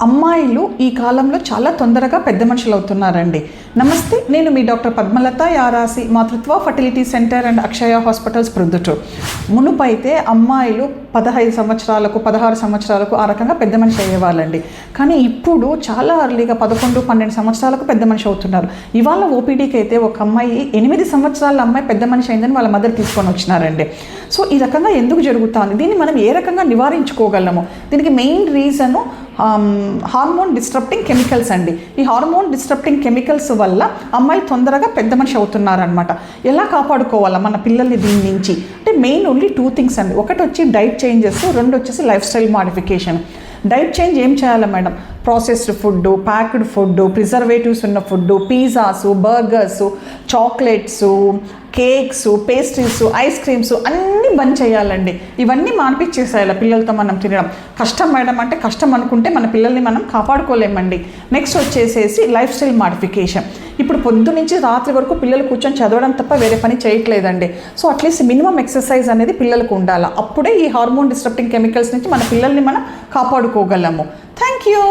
అమ్మాయిలు ఈ కాలంలో చాలా తొందరగా పెద్ద మనుషులు అవుతున్నారండి. నమస్తే, నేను మీ doctor Padmalatha Yarasi, Matrutva fertility centre and Akshaya hospitals Proddatur. మునుపైతే అమ్మాయిలు 15 సంవత్సరాలకు 16 సంవత్సరాలకు ఆ రకంగా పెద్ద మనిషి అయ్యేవాళ్ళండి. కానీ ఇప్పుడు చాలా అర్లీగా 11-12 సంవత్సరాలకు పెద్ద మనిషి అవుతున్నారు. ఇవాళ ఓపీడీకి అయితే ఒక అమ్మాయి 8 సంవత్సరాల అమ్మాయి పెద్ద మనిషి అయిందని వాళ్ళ మదర్ తీసుకొని వచ్చినారండి. సో ఈ రకంగా ఎందుకు జరుగుతుంది, దీన్ని మనం ఏ రకంగా నివారించుకోగలము? దీనికి main reason hormone disrupting chemicals అండి. ఈ హార్మోన్ డిస్ట్రప్టింగ్ కెమికల్స్ వల్ల అమ్మాయిలు తొందరగా పెద్ద మనిషి అవుతున్నారనమాట. ఎలా కాపాడుకోవాలా మన పిల్లల్ని దీని నుంచి అంటే మెయిన్ ఓన్లీ 2 థింగ్స్ అండి. ఒకటి వచ్చి డైట్ చేంజెస్, 2 వచ్చేసి lifestyle modification. Diet change ఏం చేయాలి madam? Processed food, packed food, preservatives ఉన్న food, pizzas, burgers, chocolates, cakes, pastries, ice creams అన్నీ బంద్ చేయాలండి. ఇవన్నీ మానిపించేసేయాలి పిల్లలతో మనం తినడం. కష్టం మేడం అంటే కష్టం అనుకుంటే మన పిల్లల్ని మనం కాపాడుకోలేమండి. నెక్స్ట్ వచ్చేసేసి లైఫ్ స్టైల్ మాడిఫికేషన్. ఇప్పుడు పొద్దు నుంచి రాత్రి వరకు పిల్లలు కూర్చొని చదవడం తప్ప వేరే పని చేయట్లేదండి. సో అట్లీస్ట్ మినిమం ఎక్సర్సైజ్ అనేది పిల్లలకు ఉండాలి. అప్పుడే ఈ హార్మోన్ డిస్ట్రప్టింగ్ కెమికల్స్ నుంచి మన పిల్లల్ని మనం కాపాడుకోగలము. Thank you.